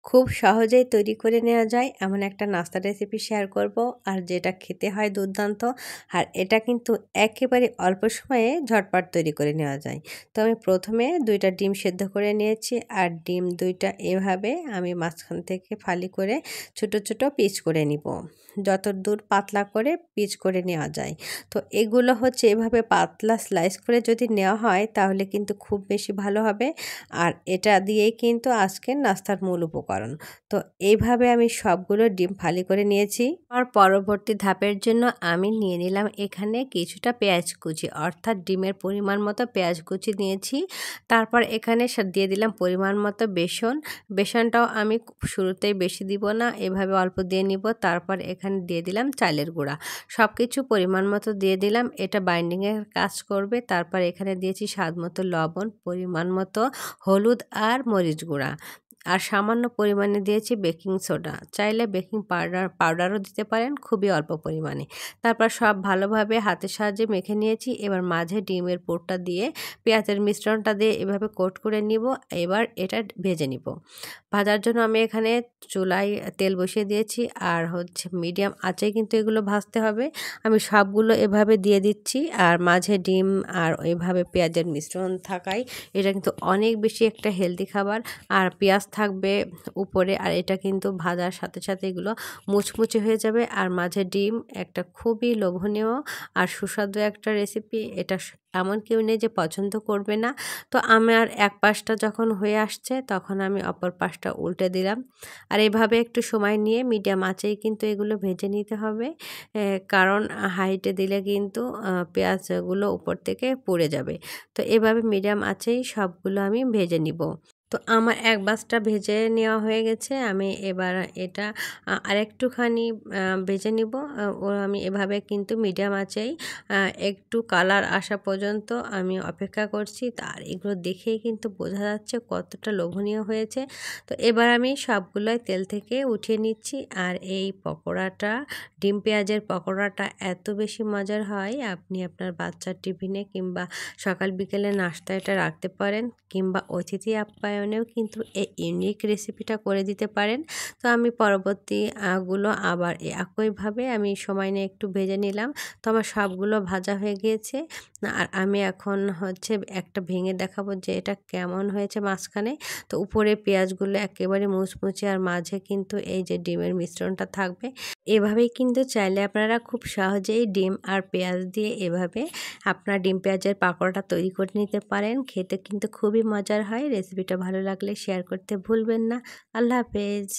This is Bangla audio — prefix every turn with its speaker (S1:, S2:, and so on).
S1: খুব সহজেই তৈরি করে নেওয়া যায় এমন একটা নাস্তা রেসিপি শেয়ার করব, আর যেটা খেতে হয় দুর্দান্ত। আর এটা কিন্তু একেবারে অল্প সময়ে ঝটপট তৈরি করে নেওয়া যায়। তো আমি প্রথমে 2টা ডিম সেদ্ধ করে নিয়েছি, আর ডিম 2টা এভাবে আমি মাঝখান থেকে ফালি করে ছোট ছোট পিস করে নিব, যত দূর পাতলা করে পিস করে নেওয়া যায়। তো এগুলো হচ্ছে এভাবে পাতলা স্লাইস করে যদি নেওয়া হয় তাহলে কিন্তু খুব বেশি ভালো হবে। আর এটা দিয়েই কিন্তু আজকের নাস্তার মূল উপকরণ। তো এইভাবে আমি সবগুলো ডিম ফালি করে নিয়েছি। আর পরবর্তী ধাপের জন্য আমি নিয়ে নিলাম এখানে কিছুটা পেঁয়াজ কুচি, অর্থাৎ ডিমের পরিমাণ মতো পেঁয়াজ কুচি নিয়েছি। তারপর এখানে দিয়ে দিলাম পরিমাণ মতো বেসন। বেসনটাও আমি শুরুতেই বেশি দিব না, এভাবে অল্প দিয়ে নিব। তারপর এখানে দিয়ে দিলাম চালের গুঁড়া, সব কিছু পরিমাণ মতো দিয়ে দিলাম, এটা বাইন্ডিংয়ের কাজ করবে। তারপর এখানে দিয়েছি স্বাদ মতো লবণ, পরিমাণ মতো হলুদ আর মরিচ গুঁড়া, আর সামান্য পরিমাণে দিয়েছি বেকিং সোডা। চাইলে বেকিং পাউডারও দিতে পারেন, খুবই অল্প পরিমাণে। তারপর সব ভালোভাবে হাতের সাহায্যে মেখে নিয়েছি। এবার মাঝে ডিমের পুরটা দিয়ে পেঁয়াজের মিশ্রণটা দিয়ে এভাবে কোট করে নিব। এবার এটা ভেজে নিব। ভাজার জন্য আমি এখানে চুলায় তেল বসিয়ে দিয়েছি, আর হচ্ছে মিডিয়াম আঁচে কিন্তু এগুলো ভাজতে হবে। আমি সবগুলো এভাবে দিয়ে দিচ্ছি, আর মাঝে ডিম আর ওইভাবে পেঁয়াজের মিশ্রণ থাকায় এটা কিন্তু অনেক বেশি একটা হেলদি খাবার। আর পেঁয়াজ থাকবে উপরে, আর এটা কিন্তু ভাজার সাথে সাথে এগুলো মুচমুচে হয়ে যাবে। আর মাঝে ডিম, একটা খুবই লোভনীয় আর সুস্বাদু একটা রেসিপি। এটা এমন কেউ নেই যে পছন্দ করবে না। তো আমার এক পাশটা যখন হয়ে আসছে তখন আমি অপর পাশটা উল্টে দিলাম, আর এভাবে একটু সময় নিয়ে মিডিয়াম আঁচেই কিন্তু এগুলো ভেজে নিতে হবে। কারণ হাইটে দিলে কিন্তু পেঁয়াজগুলো উপর থেকে পুড়ে যাবে। তো এভাবে মিডিয়াম আঁচেই সবগুলো আমি ভেজে নিব। তো আমার এক বাসটা ভেজে নেওয়া হয়ে গেছে। আমি এবার এটা আরেকটুখানি ভেজে নিব। আমি এভাবে কিন্তু মিডিয়াম আঁচেই একটু কালার আসা পর্যন্ত আমি অপেক্ষা করছি। আর এগুলো দেখেই কিন্তু বোঝা যাচ্ছে কতটা লোভনীয় হয়েছে। তো এবার আমি সবগুলোই তেল থেকে উঠিয়ে নিচ্ছি। আর এই পকোড়াটা, ডিম পেঁয়াজের পকোড়াটা এত বেশি মজার হয়, আপনি আপনার বাচ্চার টিফিনে কিংবা সকাল বিকেলে নাস্তায় এটা রাখতে পারেন, কিংবা অতিথি আপ্যায়নেও কিন্তু এই ইউনিক রেসিপিটা করে দিতে পারেন। তো আমি পরবর্তী গুলো আবার একইভাবে আমি সময় নিয়ে একটু ভেজে নিলাম। তো আমার সবগুলো ভাজা হয়ে গিয়েছে। আর আমি এখন হচ্ছে একটা ভেঙে দেখাবো যে এটা কেমন হয়েছে মাঝখানে। তো উপরে পেঁয়াজগুলো একেবারে মুচমুচে, আর মাঝে কিন্তু এই যে ডিমের মিশ্রণটা থাকবে। এভাবেই কিন্তু চাইলে আপনারা খুব সহজেই ডিম আর পেঁয়াজ দিয়ে এভাবে আপনার ডিম পেঁয়াজের পাকোড়াটা তৈরি করে নিতে পারেন। খেতে কিন্তু খুবই মজার হয়। রেসিপিটা ভালো লাগলে শেয়ার করতে ভুলবেন না। আল্লাহ হাফেজ।